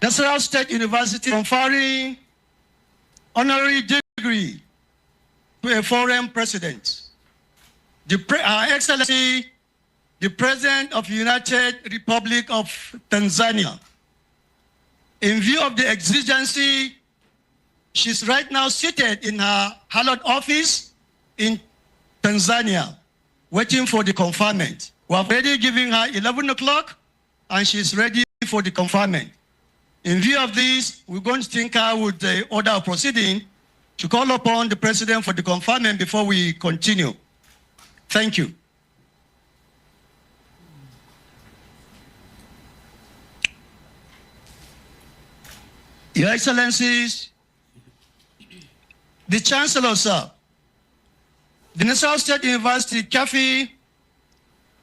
Nasarawa State University conferring honorary degree to a foreign president. Her Excellency, the President of the United Republic of Tanzania. In view of the exigency, she's right now seated in her hallowed office in Tanzania, waiting for the conferment. We have already given her 11 o'clock, and she's ready for the conferment. In view of this, we're going to think out with the order of proceeding to call upon the President for the conferment before we continue. Thank you. Your Excellencies, the Chancellor, sir, the Nasarawa State University, KAFI,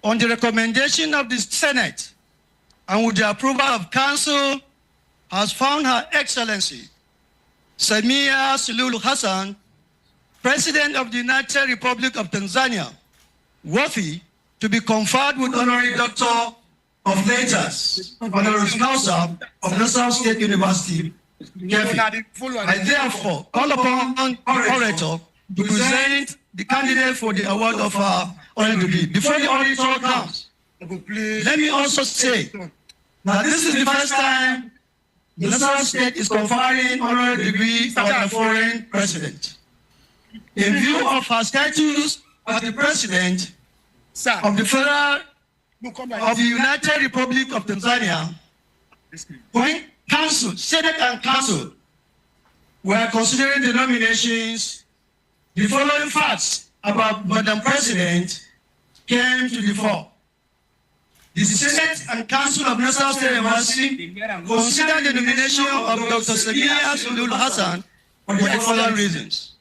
on the recommendation of the Senate and with the approval of Council, has found Her Excellency Samia Suluhu Hassan, President of the United Republic of Tanzania, worthy to be conferred with Honorary Doctor of Letters, Honoris Causa of Nasarawa State University. I therefore call upon orator to present the candidate for the award of honorary degree. Before the orator comes, let me also say that this is the first time the Nasarawa State is conferring honorary degree on a foreign president. In view of her status as the President of the Federal of the United Republic of Tanzania, when Council, Senate and Council were considering the nominations, the following facts about Madam President came to the fore. The Senate and Council of Nasarawa State University considered the nomination of Dr. Samia Suluhu Hassan for the following reasons.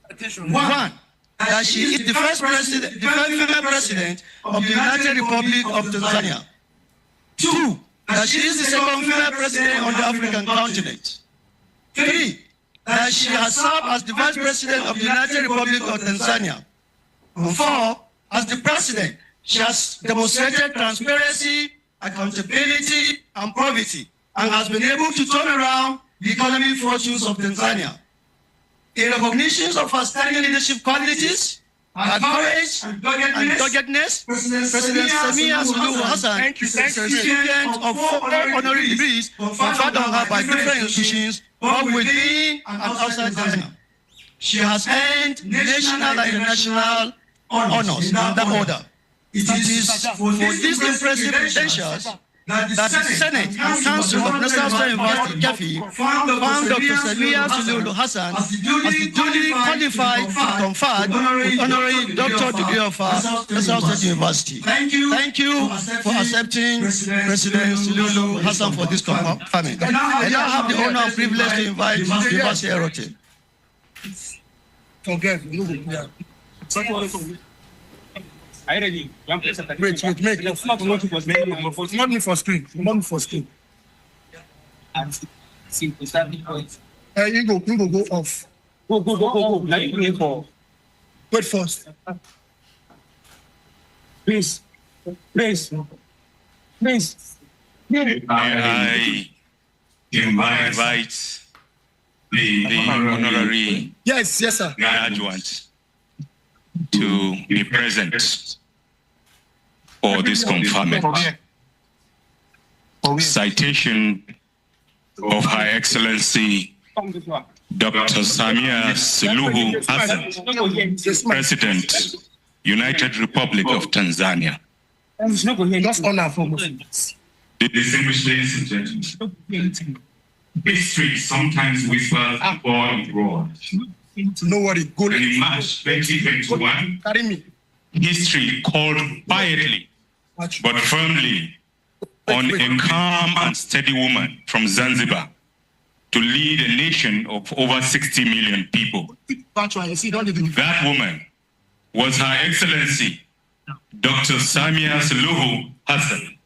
One, that she is the first female president of the United Republic of Tanzania. Two, that she is the second female president on the African continent. Three, that she has served as the vice president of the United Republic of Tanzania. And four, as the president, she has demonstrated transparency, accountability, and probity, and has been able to turn around the economic fortunes of Tanzania. In recognition of her standing leadership qualities, her courage and doggedness, President Samia Suluhu Hassan is the recipient of 4 honorary degrees conferred on her by different institutions, both within and outside Tanzania. She has earned national and international honors in that order. It is for these impressive credentials that the Senate and Council of Nasarawa State University, KAFI, found Dr. Samia Suluhu Hassan as the duly qualified to conferred with honorary doctor degree of Nasarawa State University. Thank you for accepting President Suluhu Hassan for this conferment. I now have the honor and privilege to invite the Vice Chair. Are you ready? Wait, make it. Not me for screen. Simple, starting point. You go off. Go. Now you play for. Wait first. Please. I invite the honorary Yes, sir. graduate to be present for this conferment. Citation of Her Excellency Dr. Samia Suluhu Hassan, President, United Republic of Tanzania. Just honor for us. Distinguished ladies and gentlemen, history sometimes whispers abroad. No worry, go. And in March 2021, Carry me. history called quietly but firmly on a calm and steady woman from Zanzibar to lead a nation of over 60 million people. That woman was Her Excellency Dr. Samia Suluhu Hassan,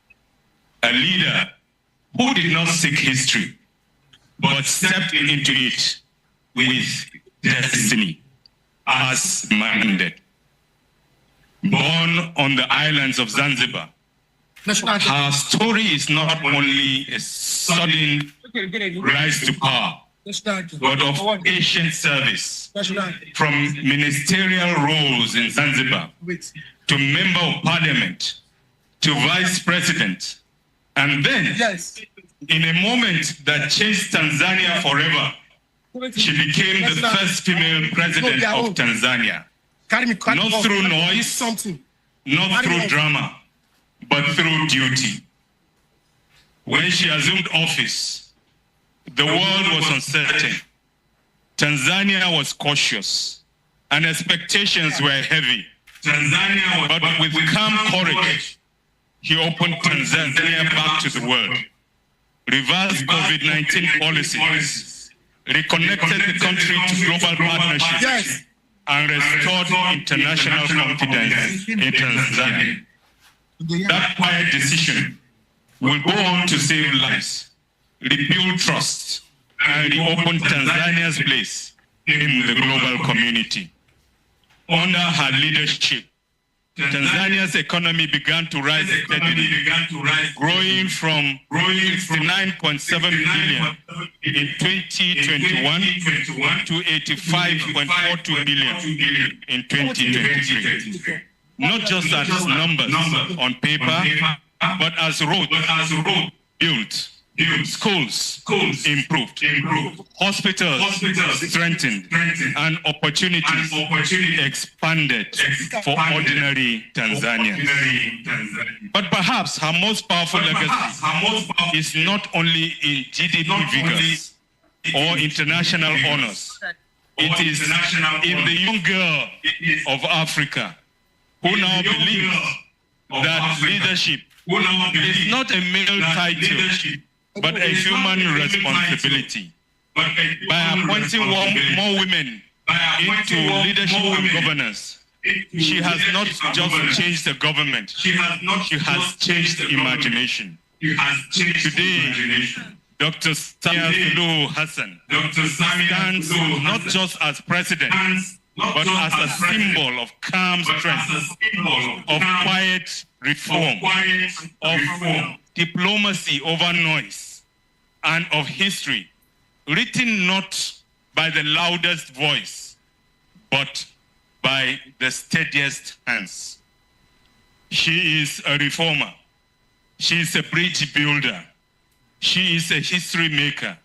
a leader who did not seek history, but stepped into it with destiny as mandated. Born on the islands of Zanzibar Her story is not only a sudden rise to power, but of patient service, from ministerial roles in Zanzibar to member of parliament to vice president, and then in a moment that changed Tanzania forever, she became the first female president of Tanzania. Not through noise, not through drama, but through duty. When she assumed office, the world was uncertain. Tanzania was cautious, and expectations were heavy. But with calm courage, he opened Tanzania back to the world, reversed COVID-19 policies, reconnected the country to global partnerships, and restored international confidence in Tanzania. That quiet decision will go on to save lives, rebuild trust, and reopen Tanzania's place in the global community. Under her leadership, Tanzania's economy began to rise steadily, growing from 69.7 billion in 2021 to 85.42 billion in 2023. Not just as numbers on paper, but as roads built, schools improved, hospitals strengthened, and opportunities expanded for ordinary Tanzanians. But perhaps her most powerful legacy is not only in GDP figures or international honors. It is in the young girl of Africa who now believes that leadership is not a male title, but a human responsibility. By appointing more women into leadership and governance, she has not just changed the government, she has changed the imagination. Today, Dr. Samia Akitunukiwa Hassan stands not just as president, but as a symbol of calm strength, of quiet reform, of diplomacy over noise, and of history written not by the loudest voice, but by the steadiest hands. She is a reformer. She is a bridge builder. She is a history maker.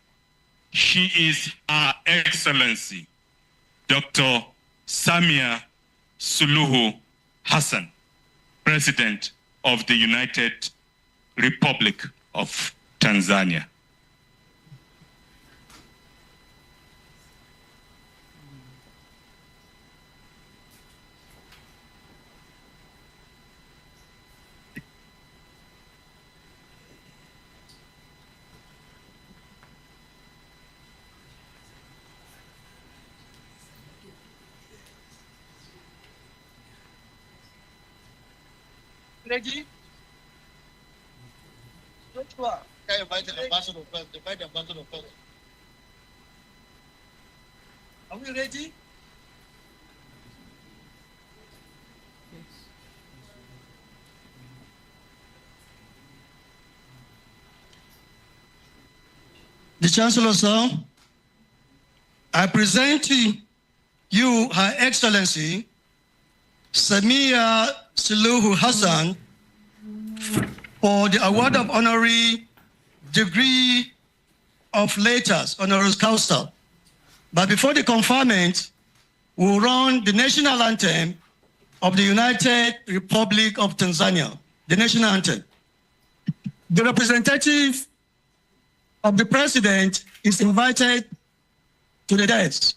She is Her Excellency, Dr. Samia Suluhu Hassan, President of the United Republic of Tanzania. Ready? Okay, invite the ambassador first. Invite the ambassador first. Are we ready? The Chancellor, sir, I present to you Her Excellency Samia Suluhu Hassan for the award of honorary degree of letters, honoris causa. But before the conferment, we'll run the national anthem of the United Republic of Tanzania, the national anthem. The representative of the president is invited to the desk.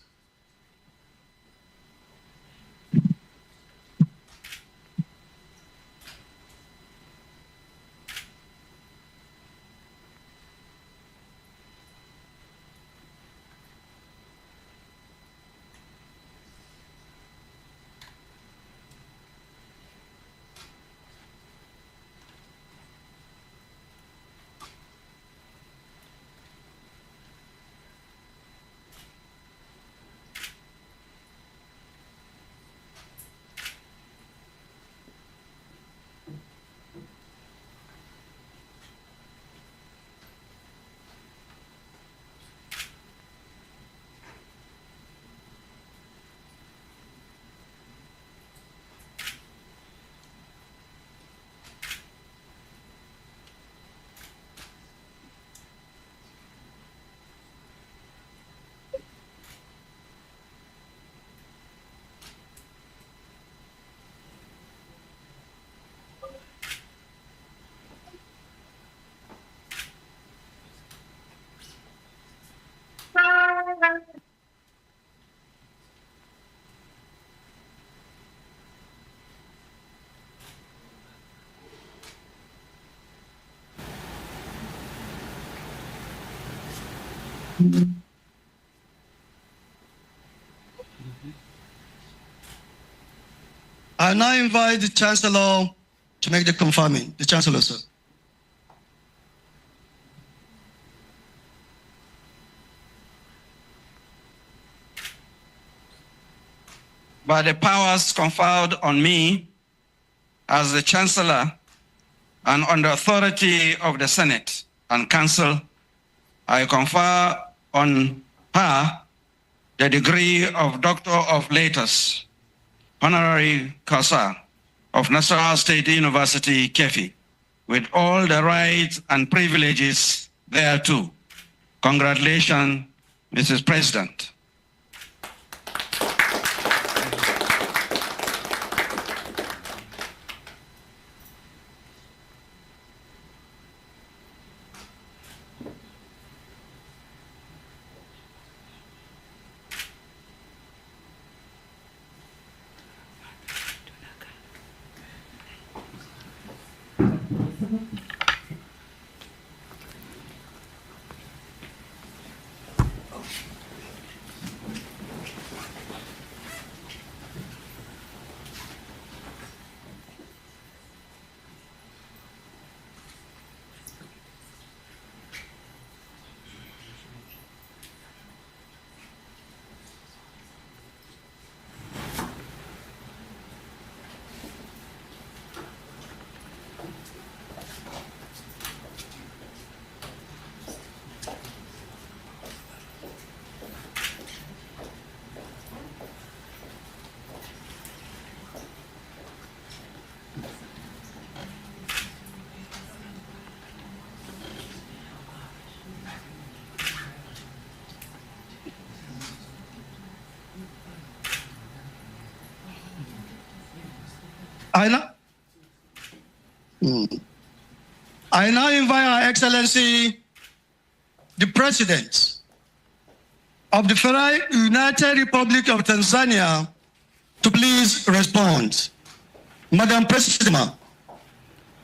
I now invite the Chancellor to make the confirming. The Chancellor, sir. By the powers conferred on me as the Chancellor and on the authority of the Senate and Council, I confer on her the degree of Doctor of Letters, Honorary Causa of Nasarawa State University, KEFI, with all the rights and privileges thereto. Congratulations, Mrs. President. I now invite Her Excellency, the President of the Federal United Republic of Tanzania, to please respond. Madam President.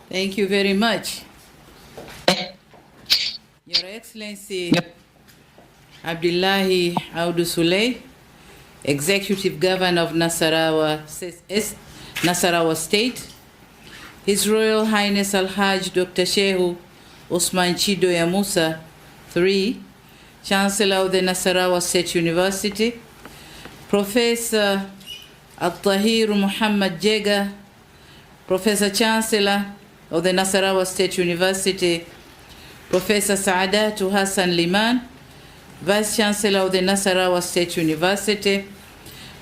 Thank you very much. Your Excellency Abdullahi Audu Suley, Executive Governor of Nasarawa State, His Royal Highness Al-Hajj Dr. Shehu Osman Chido ya Musa III, Chancellor of the Nasarawa State University, Professor Al-Tahir Muhammad Jega, Professor Chancellor of the Nasarawa State University, Professor Saadatu Hassan Liman, Vice Chancellor of the Nasarawa State University,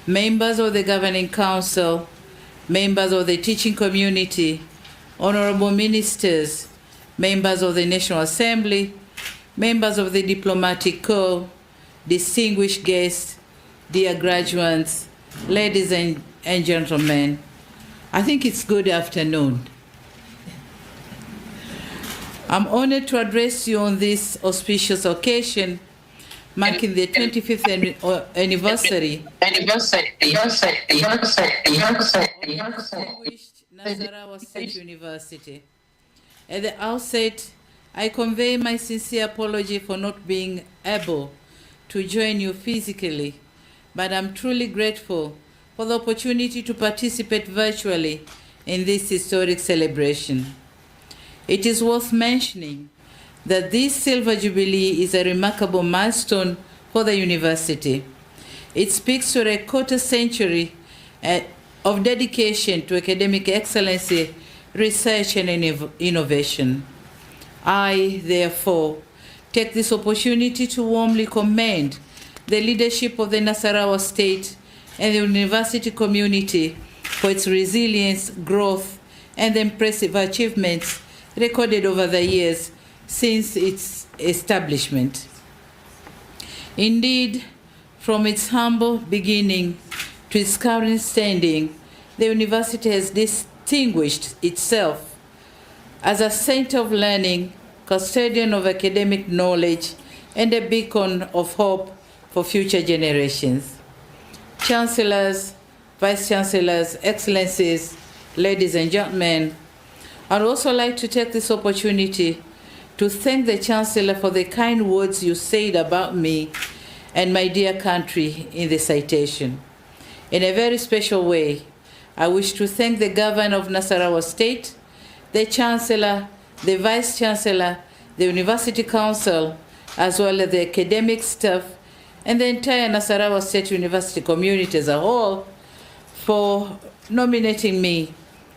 members of the Governing Council, members of the teaching community, honorable ministers, members of the National Assembly, members of the Diplomatic Corps, distinguished guests, dear graduates, ladies and gentlemen, I think it's good afternoon. I'm honored to address you on this auspicious occasion, marking the 25th anniversary of distinguished Nasarawa State University. At the outset, I convey my sincere apology for not being able to join you physically, but I'm truly grateful for the opportunity to participate virtually in this historic celebration. It is worth mentioning that this Silver Jubilee is a remarkable milestone for the university. It speaks to a quarter century of dedication to academic excellency, research, and innovation. I, therefore, take this opportunity to warmly commend the leadership of the Nasarawa State and the university community for its resilience, growth, and the impressive achievements recorded over the years since its establishment. Indeed, from its humble beginning to its current standing, the university has distinguished itself as a center of learning, custodian of academic knowledge, and a beacon of hope for future generations. Chancellors, Vice Chancellors, Excellencies, ladies and gentlemen, I'd also like to take this opportunity to thank the Chancellor for the kind words you said about me and my dear country in the citation. In a very special way, I wish to thank the Governor of Nasarawa State, the Chancellor, the Vice Chancellor, the University Council, as well as the academic staff, and the entire Nasarawa State University community as a whole for nominating me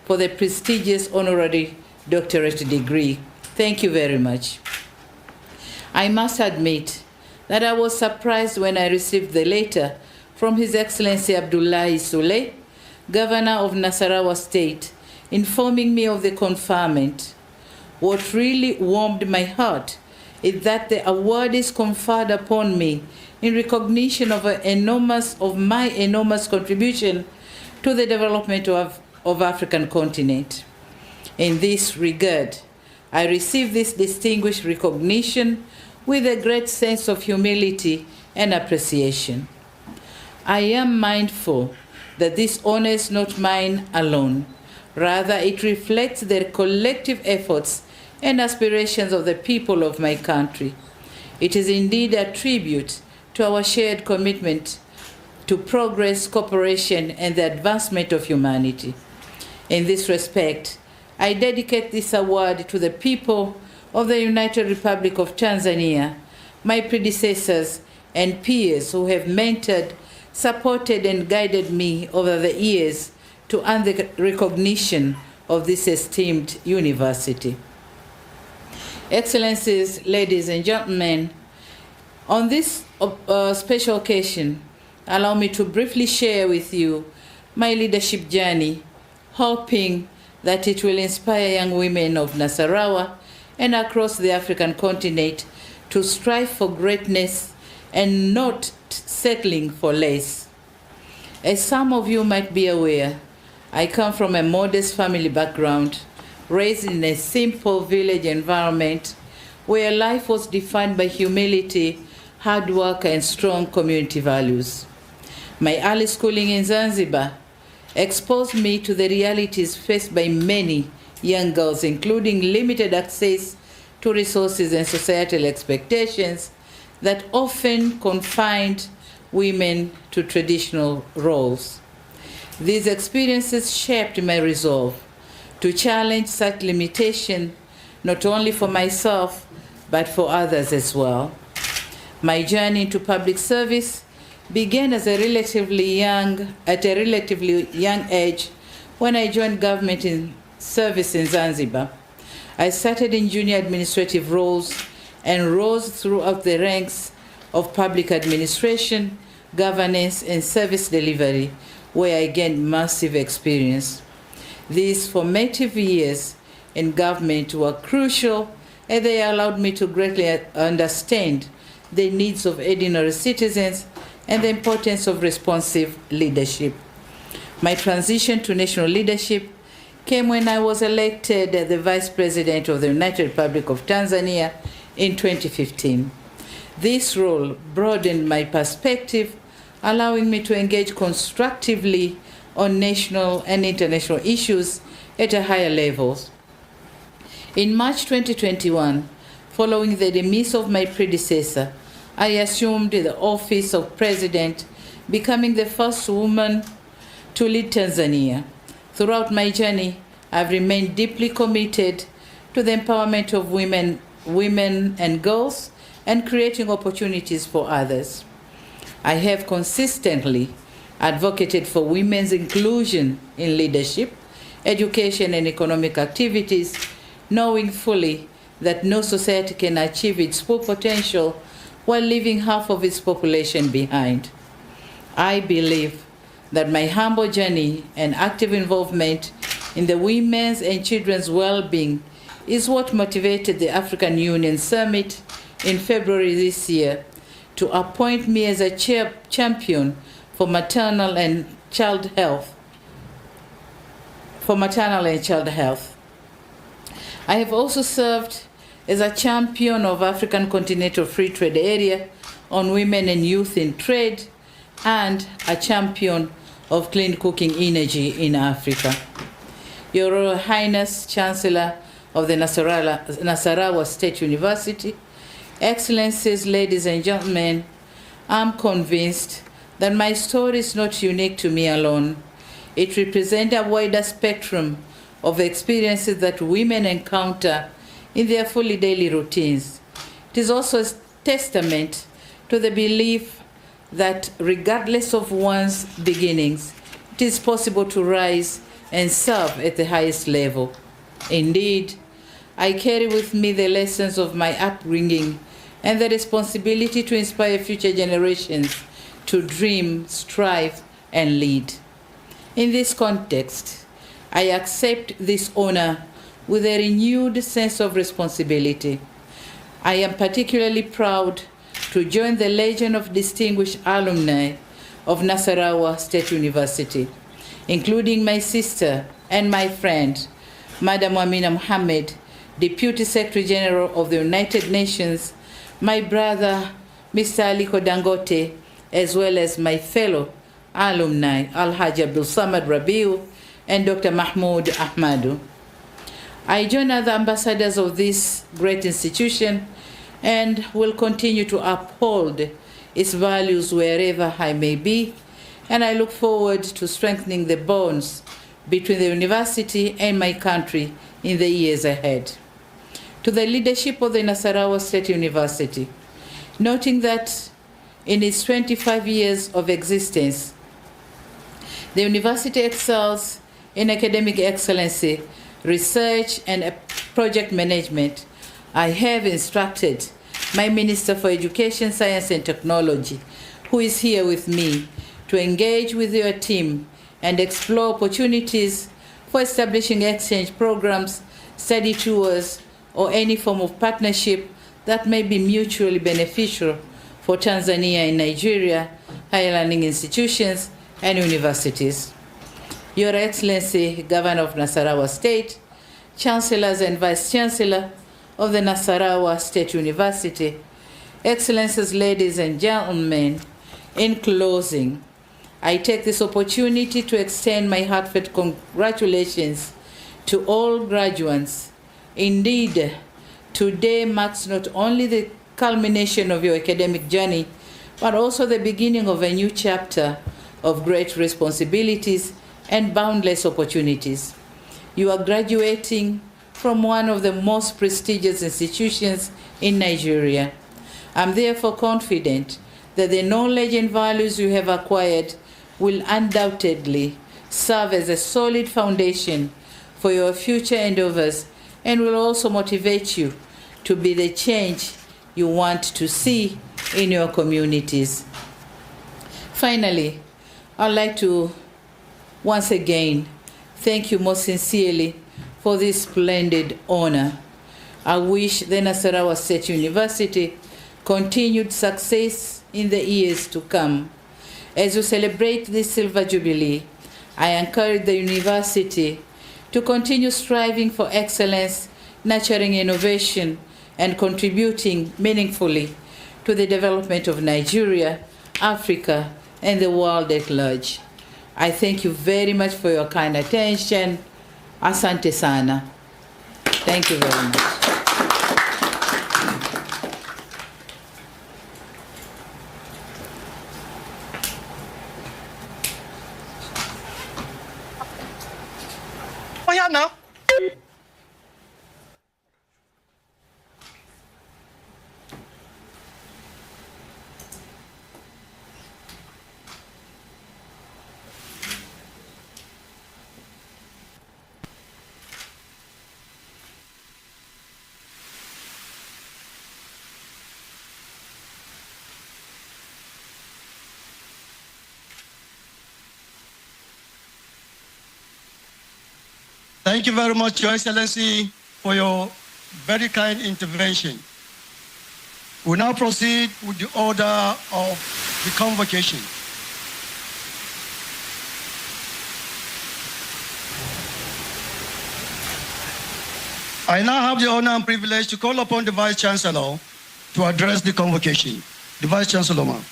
for the prestigious honorary doctorate degree. Thank you very much. I must admit that I was surprised when I received the letter from His Excellency Abdullahi Sule, Governor of Nasarawa State, informing me of the conferment. What really warmed my heart is that the award is conferred upon me in recognition of my enormous contribution to the development of African continent. In this regard, I receive this distinguished recognition with a great sense of humility and appreciation. I am mindful that this honor is not mine alone. Rather, it reflects the collective efforts and aspirations of the people of my country. It is indeed a tribute to our shared commitment to progress, cooperation, and the advancement of humanity. In this respect, I dedicate this award to the people of the United Republic of Tanzania, my predecessors and peers who have mentored, supported, and guided me over the years to earn the recognition of this esteemed university. Excellencies, ladies and gentlemen, on this special occasion, allow me to briefly share with you my leadership journey, hoping that it will inspire young women of Nasarawa and across the African continent to strive for greatness and not settling for less. As some of you might be aware, I come from a modest family background, raised in a simple village environment where life was defined by humility, hard work, and strong community values. My early schooling in Zanzibar exposed me to the realities faced by many young girls, including limited access to resources and societal expectations that often confined women to traditional roles. These experiences shaped my resolve to challenge such limitation, not only for myself, but for others as well. My journey into public service began at a relatively young age when I joined government in service in Zanzibar. I started in junior administrative roles and rose throughout the ranks of public administration, governance, and service delivery, where I gained massive experience. These formative years in government were crucial, and they allowed me to greatly understand the needs of ordinary citizens and the importance of responsive leadership. My transition to national leadership came when I was elected as the Vice President of the United Republic of Tanzania in 2015. This role broadened my perspective, allowing me to engage constructively on national and international issues at a higher level. In March 2021, following the demise of my predecessor, I assumed the office of President, becoming the first woman to lead Tanzania. Throughout my journey, I've remained deeply committed to the empowerment of women and girls and creating opportunities for others. I have consistently advocated for women's inclusion in leadership, education, and economic activities, knowing fully that no society can achieve its full potential while leaving half of its population behind. I believe that my humble journey and active involvement in the women's and children's well-being is what motivated the African Union Summit in February this year to appoint me as a champion for maternal and child health. I have also served as a champion of African Continental Free Trade Area on women and youth in trade, and a champion of clean cooking energy in Africa. Your Royal Highness, Chancellor of the Nasarawa State University, Excellencies, ladies and gentlemen, I'm convinced that my story is not unique to me alone. It represents a wider spectrum of experiences that women encounter in their fully daily routines. It is also a testament to the belief that regardless of one's beginnings, it is possible to rise and serve at the highest level. Indeed, I carry with me the lessons of my upbringing and the responsibility to inspire future generations to dream, strive, and lead. In this context, I accept this honor with a renewed sense of responsibility. I am particularly proud to join the legion of distinguished alumni of Nasarawa State University, including my sister and my friend, Madam Amina Mohammed, Deputy Secretary General of the United Nations, my brother, Mr. Aliko Dangote, as well as my fellow alumni, Alhaji Abdul Samad Rabiu and Dr. Mahmoud Ahmadu. I join other ambassadors of this great institution and will continue to uphold its values wherever I may be, and I look forward to strengthening the bonds between the university and my country in the years ahead. To the leadership of the Nasarawa State University, noting that in its 25 years of existence, the university excels in academic excellency, research, and project management. I have instructed my Minister for Education, Science, and Technology, who is here with me, to engage with your team and explore opportunities for establishing exchange programs, study tours, or any form of partnership that may be mutually beneficial for Tanzania and Nigeria, higher learning institutions, and universities. Your Excellency, Governor of Nasarawa State, Chancellors and Vice Chancellor of the Nasarawa State University, Excellencies, ladies and gentlemen, in closing, I take this opportunity to extend my heartfelt congratulations to all graduates. Indeed, today marks not only the culmination of your academic journey, but also the beginning of a new chapter of great responsibilities and boundless opportunities. You are graduating from one of the most prestigious institutions in Nigeria. I'm therefore confident that the knowledge and values you have acquired will undoubtedly serve as a solid foundation for your future endeavors and will also motivate you to be the change you want to see in your communities. Finally, I'd like to once again thank you most sincerely for this splendid honor. I wish the Nasarawa State University continued success in the years to come. As we celebrate this Silver Jubilee, I encourage the university to continue striving for excellence, nurturing innovation, and contributing meaningfully to the development of Nigeria, Africa, and the world at large. I thank you very much for your kind attention. Asante sana. Thank you very much. Oh, yeah, now. Thank you very much, Your Excellency, for your very kind intervention. We now proceed with the order of the convocation. I now have the honor and privilege to call upon the Vice Chancellor to address the convocation. The Vice Chancellor, ma'am.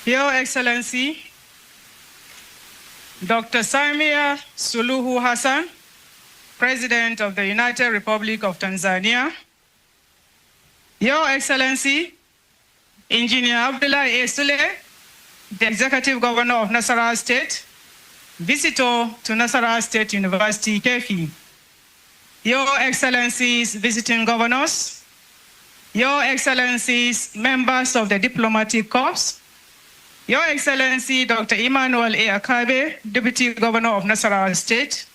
Your Excellency, Dr. Samia Suluhu Hassan, President of the United Republic of Tanzania, Your Excellency, Engineer Abdullahi A. Sule, the Executive Governor of Nasarawa State, visitor to Nasarawa State University, KEFI, Your Excellencies, visiting governors, Your Excellencies, members of the Diplomatic Corps, Your Excellency, Dr. Emmanuel A. Akabe, Deputy Governor of Nasarawa State,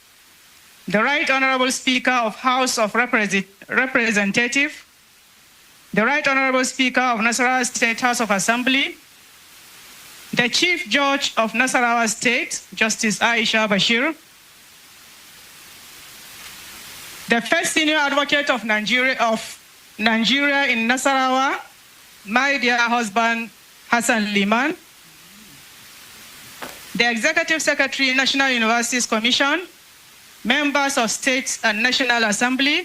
the Right Honorable Speaker of House of Representatives, the Right Honorable Speaker of Nasarawa State House of Assembly, the Chief Judge of Nasarawa State, Justice Aisha Bashir, the First Senior Advocate of Nigeria in Nasarawa, my dear husband, Hassan Liman, the Executive Secretary, National Universities Commission, members of State and National Assembly,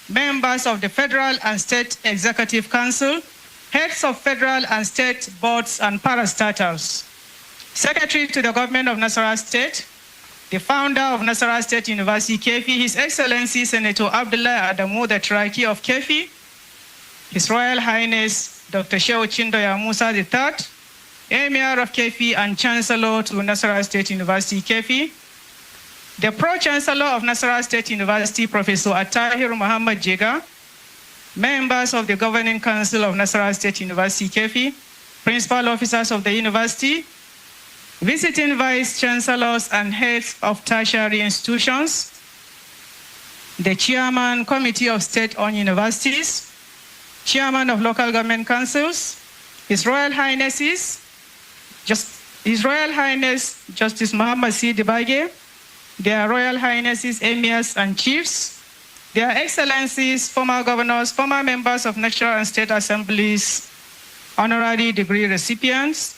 members of the Federal and State Executive Council, heads of federal and state boards and parastatals, Secretary to the Government of Nasarawa State, the founder of Nasarawa State University, KEFI, His Excellency Senator Abdullahi Adamu, the Traki of KEFI, His Royal Highness Dr. Shehu Chindoya Musa III, Emir of KEFI and Chancellor to Nasarawa State University, KEFI, the Pro-Chancellor of Nasarawa State University, Professor Atahir Muhammad Jega, members of the Governing Council of Nasarawa State University, KEFI, principal officers of the university, visiting vice chancellors and heads of tertiary institutions, the chairman, Committee of State-owned Universities, chairman of local government councils, His Royal Highnesses, His Royal Highness Justice Muhammad C. Dibage, their Royal Highnesses, Emirs and Chiefs, their Excellencies, former governors, former members of national and state assemblies, honorary degree recipients,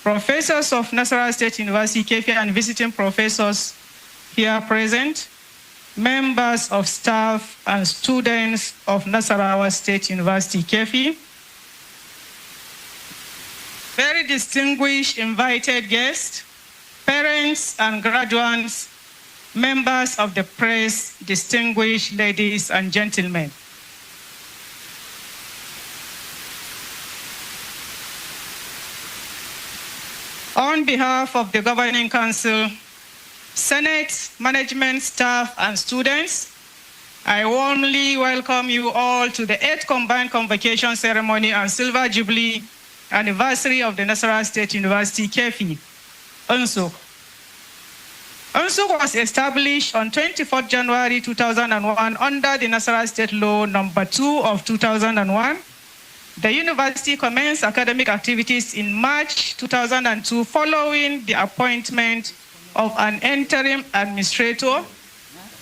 professors of Nasarawa State University, KEFI, and visiting professors here present, members of staff and students of Nasarawa State University, KEFI, very distinguished invited guests, parents and graduates, members of the press, distinguished ladies and gentlemen. On behalf of the Governing Council, Senate, management, staff, and students, I warmly welcome you all to the 8th Combined Convocation Ceremony and Silver Jubilee Anniversary of the Nasarawa State University, KEFI, UNSUK. UNSUK was established on 24 January 2001 under the Nasarawa State Law Number 2 of 2001. The university commenced academic activities in March 2002 following the appointment of an interim administrator,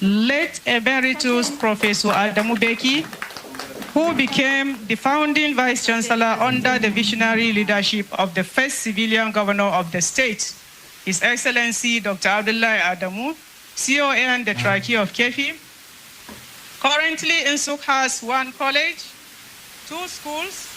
late Emeritus Professor Adamu Beki, who became the founding vice chancellor under the visionary leadership of the first civilian governor of the state, His Excellency Dr. Abdullahi Adamu, CON, the Traki of KEFI. Currently, UNSUK has 1 college, 2 schools,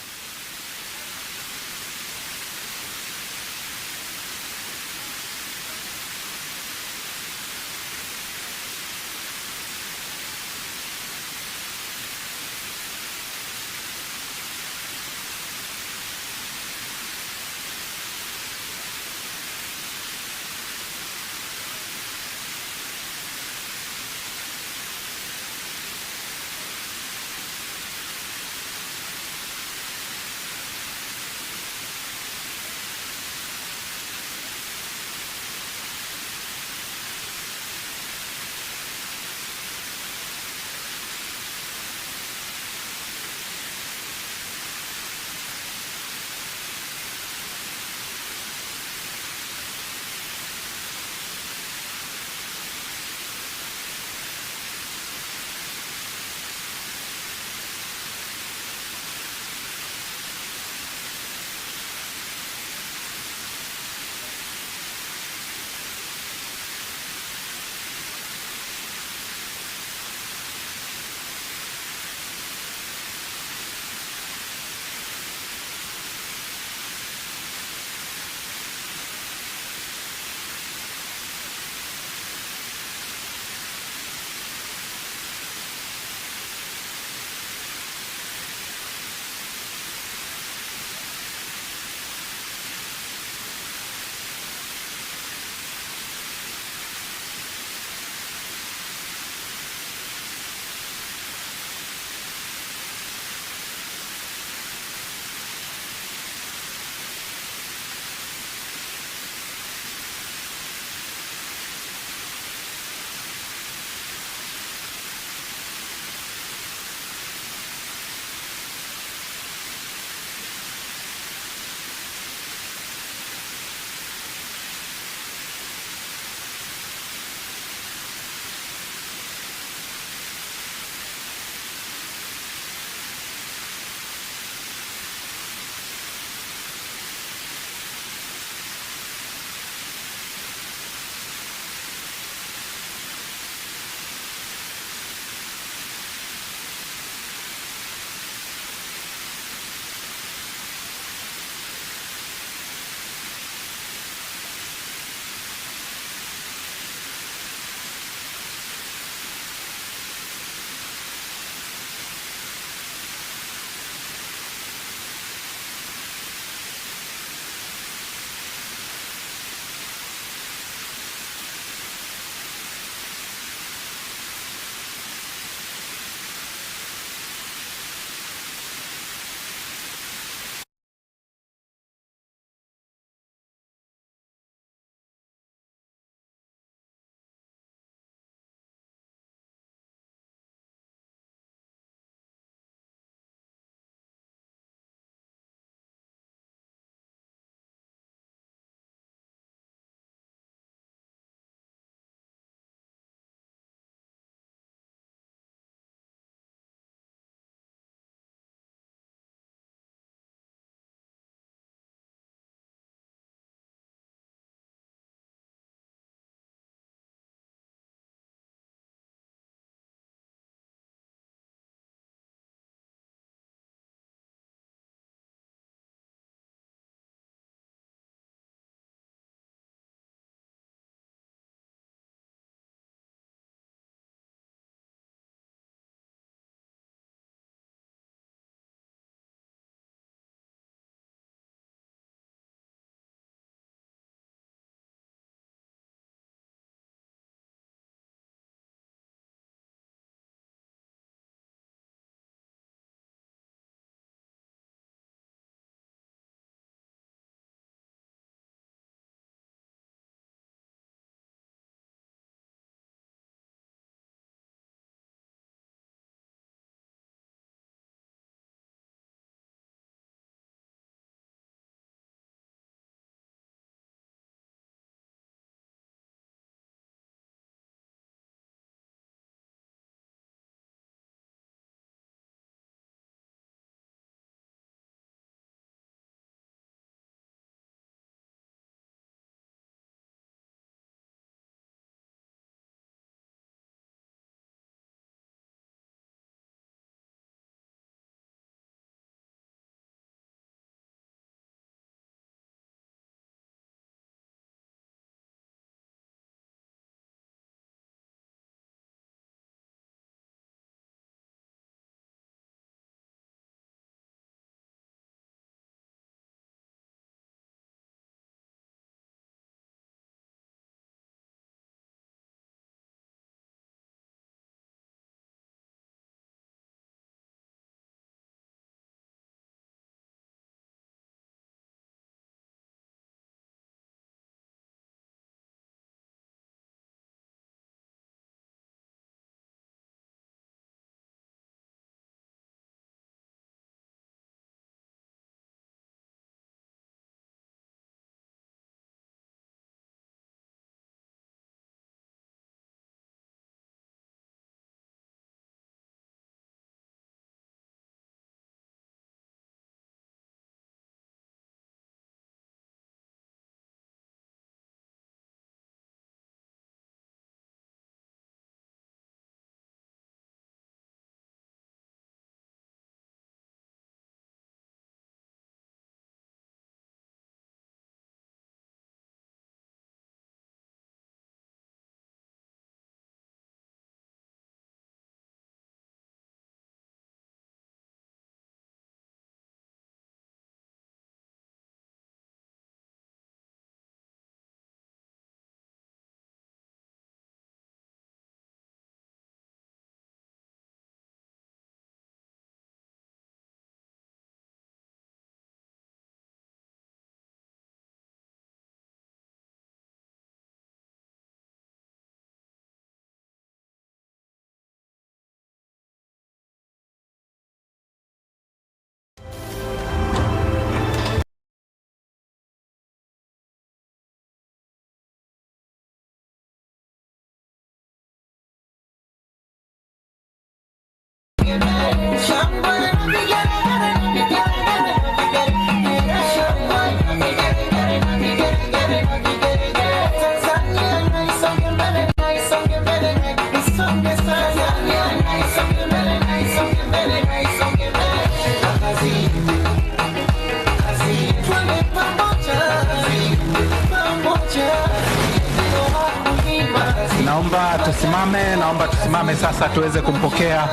Naomba tusimame sasa tuweze kumpokea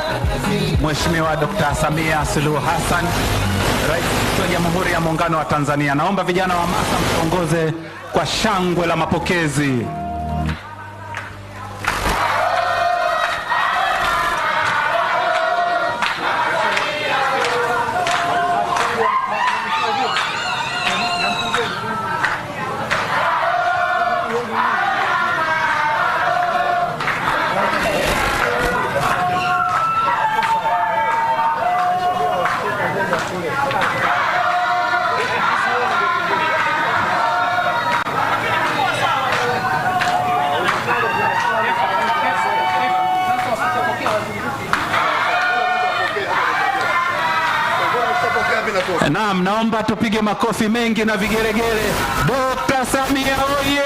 Mheshimiwa Dr. Samia Suluhu Hassan, Rais wa Jamhuri ya Muungano wa Tanzania. Naomba vijana wa hamasa mtuongoze kwa shangwe la mapokezi. Naam, naomba tupige makofi mengi na vigelegele. Dr. Samia oye!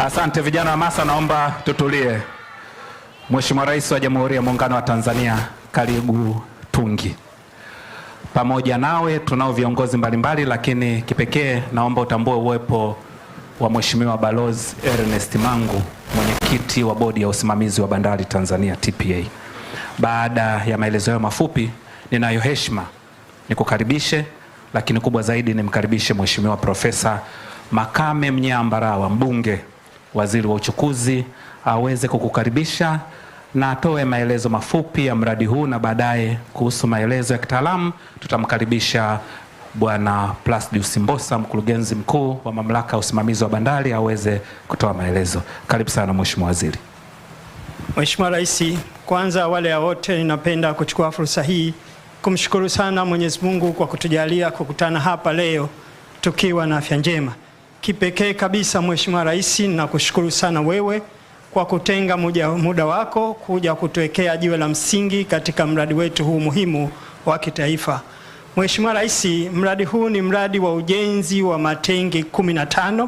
Asante vijana wa hamasa, naomba tutulie. Mheshimiwa Rais wa Jamhuri ya Muungano wa Tanzania, karibu Tungi. Pamoja nawe tunao viongozi mbalimbali, lakini kipekee naomba utambue uwepo wa Mheshimiwa Balozi Ernest Mangu, mwenyekiti wa bodi ya usimamizi wa bandari Tanzania TPA. Baada ya maelezo hayo mafupi, ninayo heshima nikukaribishe, lakini kubwa zaidi nimkaribishe Mheshimiwa Profesa Makame Mnyambarawa, mbunge, waziri wa uchukuzi, aweze kukukaribisha na atoe maelezo mafupi ya mradi huu, na baadaye kuhusu maelezo ya kitaalamu tutamkaribisha Bwana Plasdius Mbosa, mkurugenzi mkuu wa mamlaka ya usimamizi wa bandari, aweze kutoa maelezo. Karibu sana Mheshimiwa Waziri. Mheshimiwa Rais, kwanza wale wote ninapenda kuchukua fursa hii kumshukuru sana Mwenyezi Mungu kwa kutujalia kukutana hapa leo tukiwa na afya njema. Kipekee kabisa Mheshimiwa Rais, nakushukuru sana wewe kwa kutenga muda wako kuja kutuwekea jiwe la msingi katika mradi wetu huu muhimu wa kitaifa. Mheshimiwa Rais, mradi huu ni mradi wa ujenzi wa matengi 15,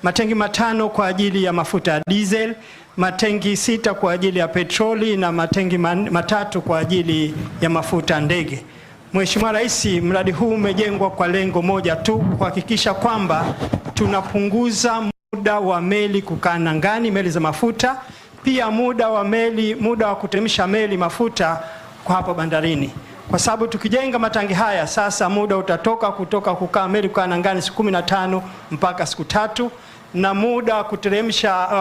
matengi 5 kwa ajili ya mafuta ya diesel, matengi 6 kwa ajili ya petroli na matengi 3 kwa ajili ya mafuta ndege. Mheshimiwa Rais, mradi huu umejengwa kwa lengo moja tu, kuhakikisha kwamba tunapunguza muda wa meli kukaa nangani, meli za mafuta, pia muda wa kuteremsha meli mafuta kwa hapa bandarini. Kwa sababu tukijenga matangi haya sasa, muda utatoka kutoka kukaa meli kukaa nangani siku 15 mpaka siku 3, na muda wa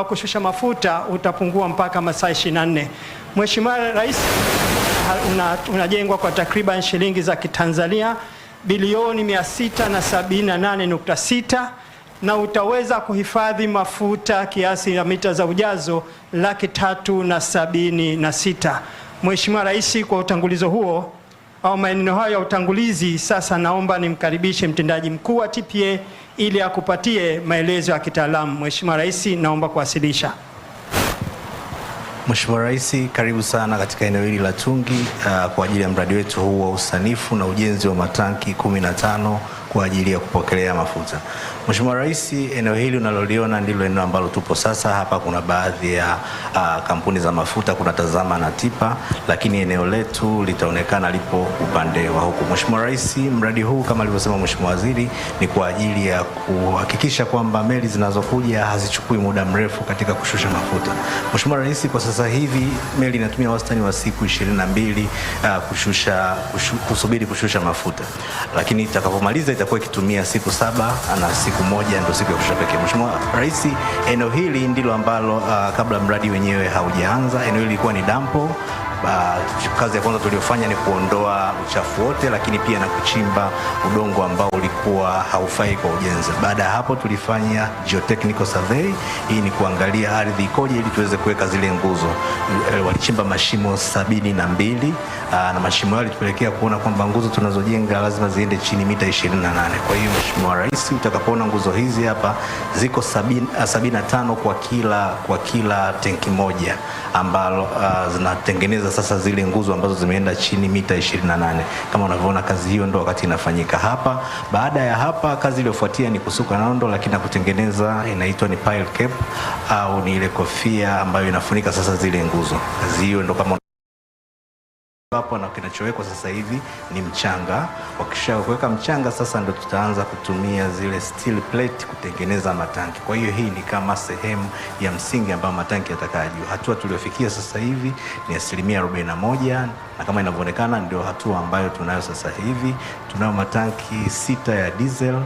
kushusha mafuta utapungua mpaka masaa 24. Mheshimiwa Rais, unajengwa kwa takriban shilingi za Kitanzania bilioni 678.6 na utaweza kuhifadhi mafuta kiasi ya mita za ujazo 376,000. Mheshimiwa Rais, kwa utangulizo huo au maneno hayo ya utangulizi, sasa naomba nimkaribishe mtendaji mkuu wa TPA ili akupatie maelezo ya kitaalamu. Mheshimiwa Rais, naomba kuwasilisha. Mheshimiwa Rais, karibu sana katika eneo hili la Tungi kwa ajili ya mradi wetu huu wa usanifu na ujenzi wa matanki 15 kwa ajili ya kupokelea mafuta. Mheshimiwa Rais, eneo hili unaloliona ndilo eneo ambalo tupo sasa. Hapa kuna baadhi ya kampuni za mafuta, kuna Tazama na Tipa, lakini eneo letu litaonekana lipo upande wa huku. Mheshimiwa Rais, mradi huu kama alivyosema Mheshimiwa Waziri ni kwa ajili ya kuhakikisha kwamba meli zinazokuja hazichukui muda mrefu katika kushusha mafuta. Mheshimiwa Rais, kwa sasa hivi meli inatumia wastani wa siku 22 kusubiri kushusha mafuta, lakini itakapomaliza itakuwa ikitumia siku 7 na siku moja ndio siku ya kushusha pekee. Mheshimiwa Rais, eneo hili ndilo ambalo kabla mradi wenyewe haujaanza, eneo hili lilikuwa ni dampo. Kazi ya kwanza tuliyofanya ni kuondoa uchafu wote, lakini pia na kuchimba udongo ambao ulikuwa haufai kwa ujenzi. Baada ya hapo tulifanya geotechnical survey. Hii ni kuangalia ardhi ikoje ili tuweze kuweka zile nguzo. Walichimba mashimo 72 na mheshimiwa alitupelekea kuona kwamba nguzo tunazojenga lazima ziende chini mita 28. Kwa hiyo Mheshimiwa Rais, utakapoona nguzo hizi hapa ziko 75 kwa kila tenki moja, ambalo zinatengeneza sasa zile nguzo ambazo zimeenda chini mita 28. Kama unavyoona, kazi hiyo ndo wakati inafanyika hapa. Baada ya hapa, kazi iliyofuatia ni kusuka nondo, lakini na kutengeneza inaitwa ni pile cap, au ni ile kofia ambayo inafunika sasa zile nguzo. Kazi hiyo ndo kama hapo, na kinachowekwa sasa hivi ni mchanga. Wakisha kuweka mchanga, sasa ndo tutaanza kutumia zile steel plate kutengeneza matanki. Kwa hiyo hii ni kama sehemu ya msingi ambayo matanki yatakaa juu. Hatua tuliofikia sasa hivi ni 41%, na kama inavyoonekana ndio hatua ambayo tunayo sasa hivi. Tunayo matanki 6 ya diesel,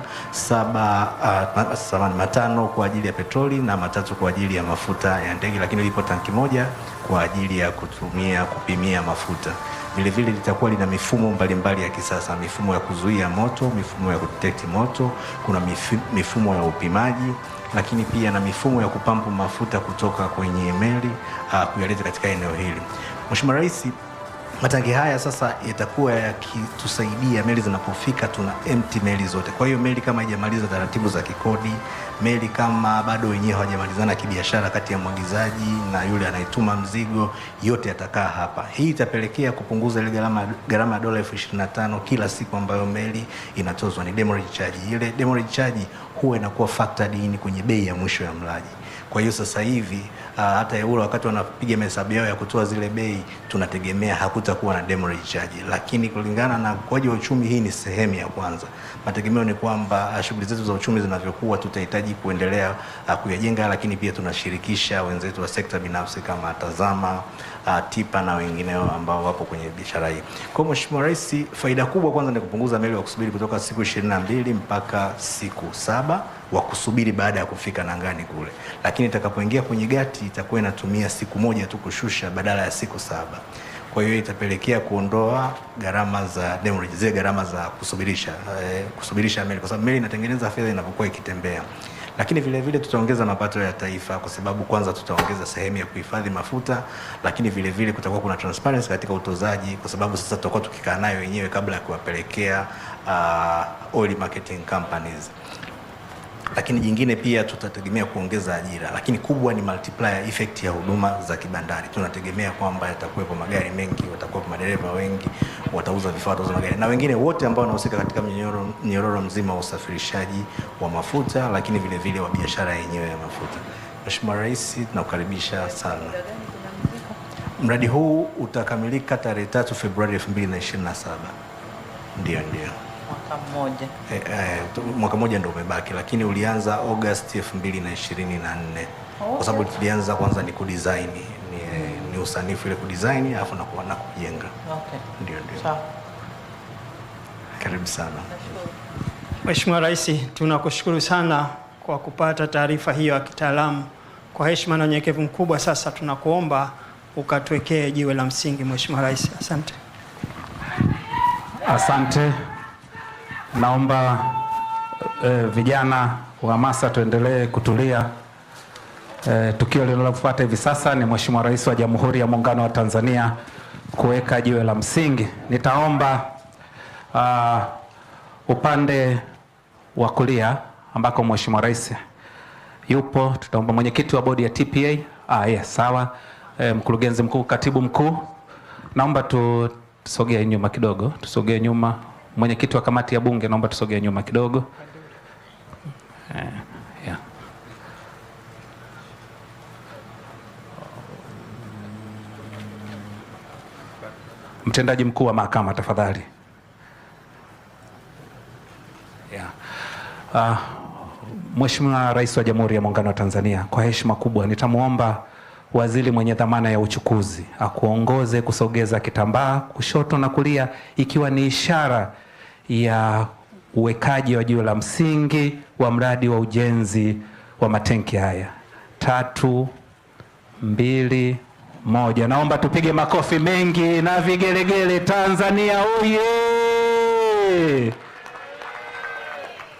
5 kwa ajili ya petroli na 3 kwa ajili ya mafuta ya ndege, lakini lipo tanki moja kwa ajili ya kupimia mafuta. Vile vile litakuwa lina mifumo mbalimbali ya kisasa, mifumo ya kuzuia moto, mifumo ya kudetect moto, kuna mifumo ya upimaji, lakini pia na mifumo ya kupampu mafuta kutoka kwenye meli kuyaleta katika eneo hili. Mheshimiwa Rais, matangi haya sasa yatakuwa yakitusaidia meli zinapofika, tuna empty meli zote. Kwa hiyo meli kama haijamaliza taratibu za kikodi, meli kama bado wenyewe hawajamalizana kibiashara kati ya mwagizaji na yule anayetuma mzigo, yote yatakaa hapa. Hii itapelekea kupunguza ile gharama ya dola 25,000 kila siku ambayo meli inatozwa, ni demurrage charge. Ile demurrage charge huwa inakuwa factored in kwenye bei ya mwisho ya mlaji. Kwa hiyo sasa hivi hata ule wakati wanapiga mahesabu yao ya kutoa zile bei, tunategemea hakutakuwa na demurrage charge. Lakini kulingana na ukuaji wa uchumi, hii ni sehemu ya kwanza. Mategemeo ni kwamba shughuli zetu za uchumi zinavyokuwa, tutahitaji kuendelea kuyajenga, lakini pia tunashirikisha wenzetu wa sekta binafsi kama Tazama, Tipa na wengineo ambao wapo kwenye biashara hii. Kwa Mheshimiwa Rais, faida kubwa kwanza ni kupunguza meli wa kusubiri kutoka siku 22 mpaka siku 7 wa kusubiri baada ya kufika nangani kule. Lakini itakapoingia kwenye gati itakuwa inatumia siku moja tu kushusha badala ya siku 7. Kwa hiyo itapelekea kuondoa gharama za demurrage, zile gharama za kusubirisha meli, kwa sababu meli inatengeneza fedha inapokuwa ikitembea. Lakini vile vile tutaongeza mapato ya taifa, kwa sababu kwanza tutaongeza sehemu ya kuhifadhi mafuta, lakini vile vile kutakuwa kuna transparency katika utozaji, kwa sababu sasa tutakuwa tukikaa nayo wenyewe kabla ya kuwapelekea oil marketing companies. Lakini jingine pia tutategemea kuongeza ajira, lakini kubwa ni multiplier effect ya huduma za kibandari. Tunategemea kwamba yatakuwepo magari mengi, watakuwepo madereva wengi, watauza vifaa, watauza magari na wengine wote ambao wanahusika katika mnyororo mzima wa usafirishaji wa mafuta, lakini vile vile wa biashara yenyewe ya mafuta. Mheshimiwa Rais, tunakukaribisha sana. Mradi huu utakamilika tarehe 3 Februari 2027. Ndio. Mwaka mmoja ndio umebaki, lakini ulianza August 2024. Kwa sababu tulianza kwanza ni kudesign, ni usanifu ile kudesign alafu na kujenga. Okay. Ndio. Sawa. Karibu sana. Mheshimiwa Rais, tunakushukuru sana kwa kupata taarifa hiyo ya kitaalamu. Kwa heshima na unyenyekevu mkubwa, sasa tunakuomba ukatuwekee jiwe la msingi, Mheshimiwa Rais. Asante. Asante. Naomba vijana wa hamasa tuendelee kutulia. Tukio linalofuata hivi sasa ni Mheshimiwa Rais wa Jamhuri ya Muungano wa Tanzania kuweka jiwe la msingi. Nitaomba upande wa kulia ambako Mheshimiwa Rais yupo, tutaomba mwenyekiti wa bodi ya TPA, yes, sawa, mkurugenzi mkuu, katibu mkuu, naomba tusogee nyuma kidogo, tusogee nyuma. Mwenyekiti wa kamati ya bunge, naomba tusogee nyuma kidogo. Yeah. Mtendaji mkuu wa mahakama, tafadhali. Yeah. Mheshimiwa Rais wa Jamhuri ya Muungano wa Tanzania, kwa heshima kubwa nitamuomba waziri mwenye dhamana ya uchukuzi akuongoze kusogeza kitambaa kushoto na kulia, ikiwa ni ishara ya uwekaji wa jiwe la msingi wa mradi wa ujenzi wa matenki haya. 3, 2, 1. Naomba tupige makofi mengi na vigelegele. Tanzania oye!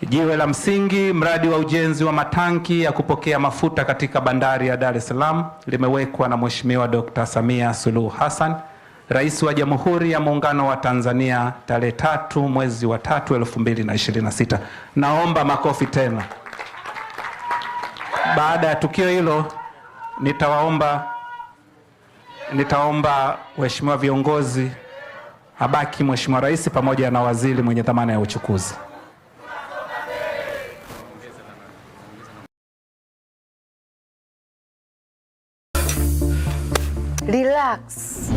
Jiwe la msingi, mradi wa ujenzi wa matanki ya kupokea mafuta katika bandari ya Dar es Salaam limewekwa na Mheshimiwa Dr. Samia Suluhu Hassan, Rais wa Jamhuri ya Muungano wa Tanzania tarehe 3 mwezi wa 3 2026. Naomba makofi tena. Baada ya tukio hilo nitaomba waheshimiwa viongozi abaki Mheshimiwa Rais pamoja na waziri mwenye dhamana ya uchukuzi. Relax.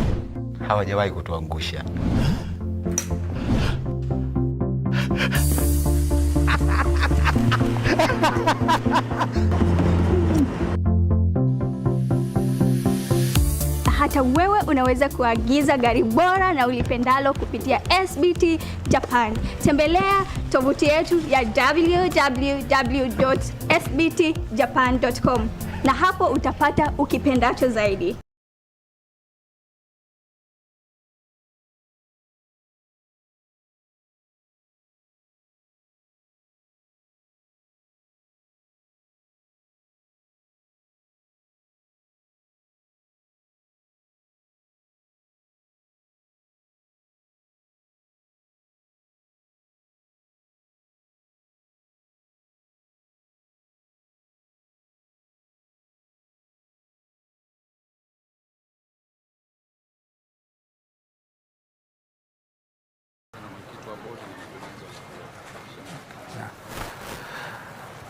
Hawajawahi kutuangusha. Hata wewe unaweza kuagiza gari bora na ulipendalo kupitia SBT Japan. Tembelea tovuti yetu ya www.sbtjapan.com na hapo utapata ukipendacho zaidi.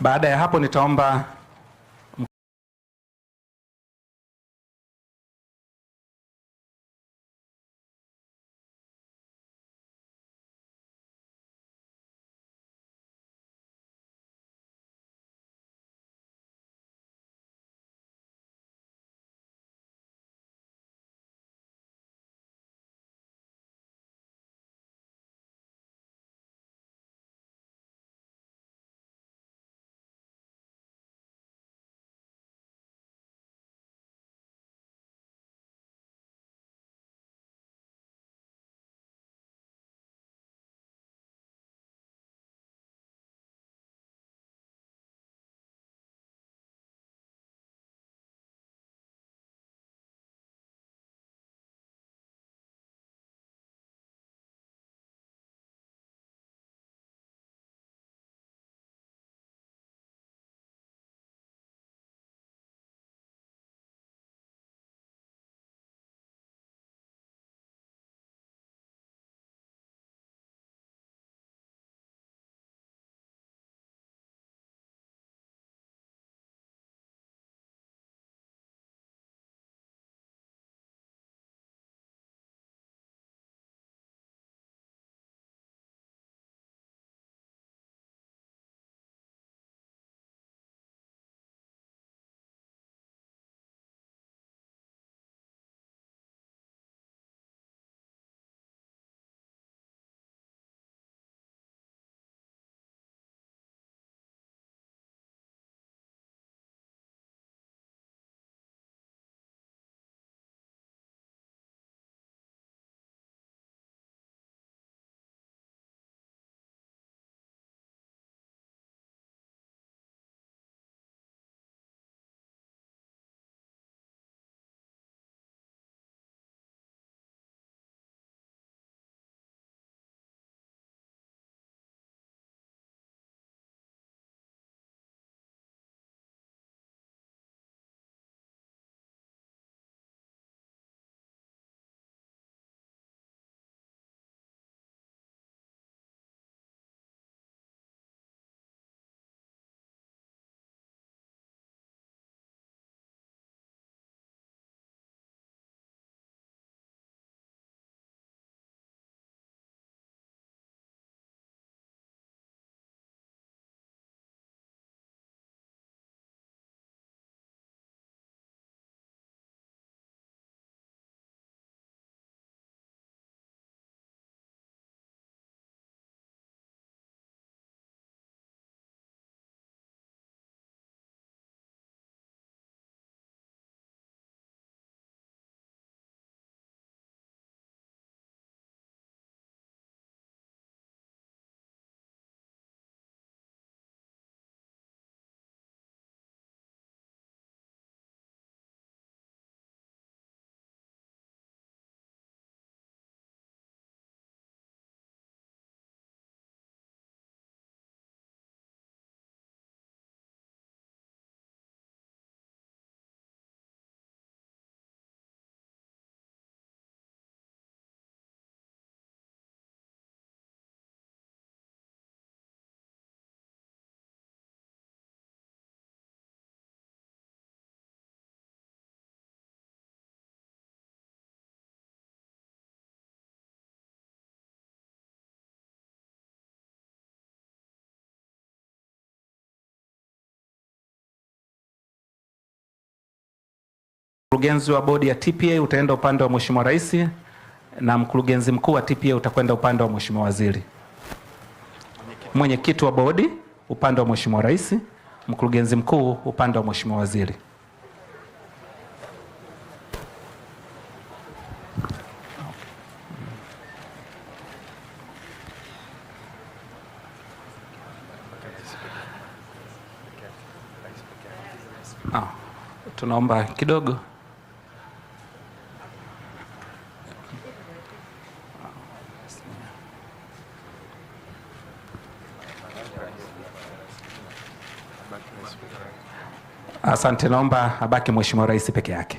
Baada ya hapo nitaomba Mkurugenzi wa bodi ya TPA utaenda upande wa Mheshimiwa Rais na mkurugenzi mkuu wa TPA utakwenda upande wa Mheshimiwa Waziri. Mwenyekiti wa bodi upande wa Mheshimiwa Rais, mkurugenzi mkuu upande wa Mheshimiwa Waziri. Tunaomba kidogo. Asante, naomba abaki Mheshimiwa Rais peke yake.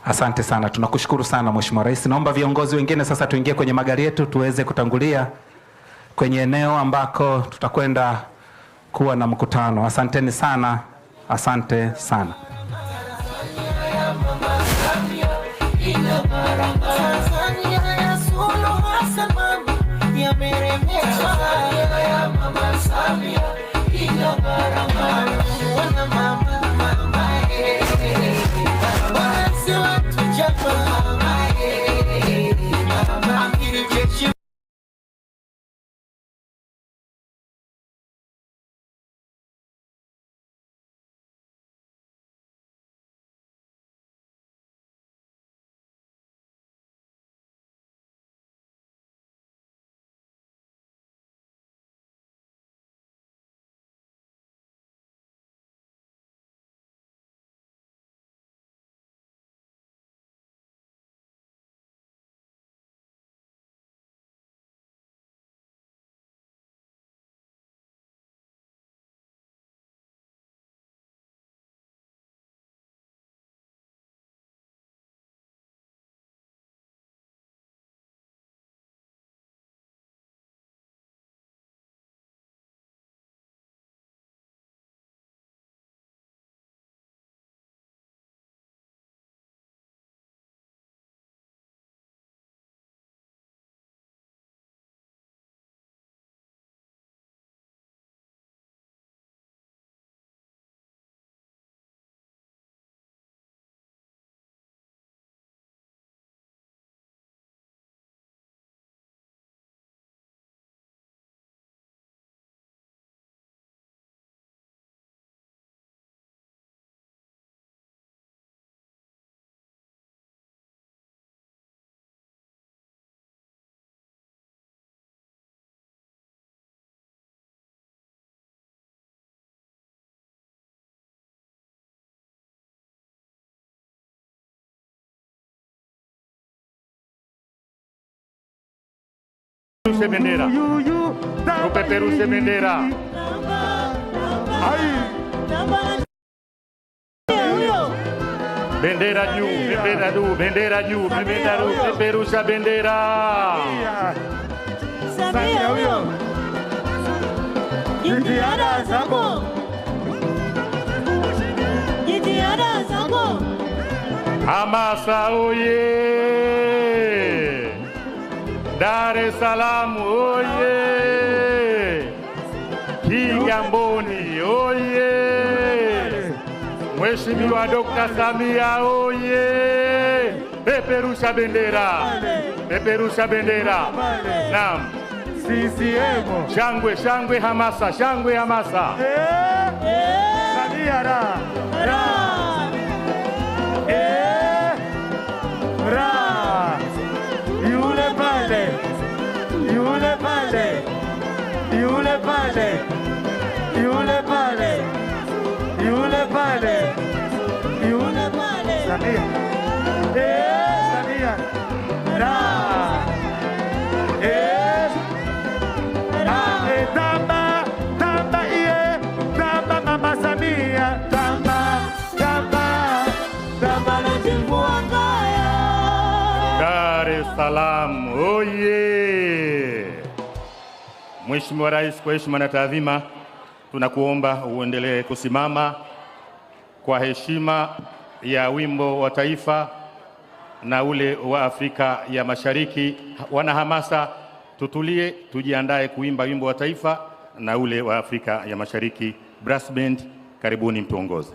Asante sana, tunakushukuru sana Mheshimiwa Rais. Naomba viongozi wengine sasa tuingie kwenye magari yetu tuweze kutangulia kwenye eneo ambako tutakwenda kuwa na mkutano. Asanteni sana, asante sana. Bendera. Rupeperushe bendera. Bendera juu, bendera juu, bendera juu, bendera juu, peperusha bendera. Samia huyo. Jitihada zako. Jitihada zako. Hamasa oye. Dar es Salaam oye! Kigamboni oye! Mheshimiwa Dr. Samia oye! Peperusha bendera. Peperusha bendera. Naam. CCM. Shangwe, shangwe, hamasa, shangwe, hamasa. Samia ra. Ra. Ra. Yule pale. Yule pale. Yule pale. Yule pale. Yule pale. Yule pale. Samia. Samia. Ra. Tamba, tamba iye. Tamba mama Samia. Tamba, tamba. Tamba na timbua ngaya. Dar es Salaam oye! Mheshimiwa Rais, kwa heshima na taadhima, tunakuomba uendelee kusimama kwa heshima ya wimbo wa taifa na ule wa Afrika ya Mashariki. Wana hamasa, tutulie, tujiandae kuimba wimbo wa taifa na ule wa Afrika ya Mashariki. Brass band, karibuni mtuongoze.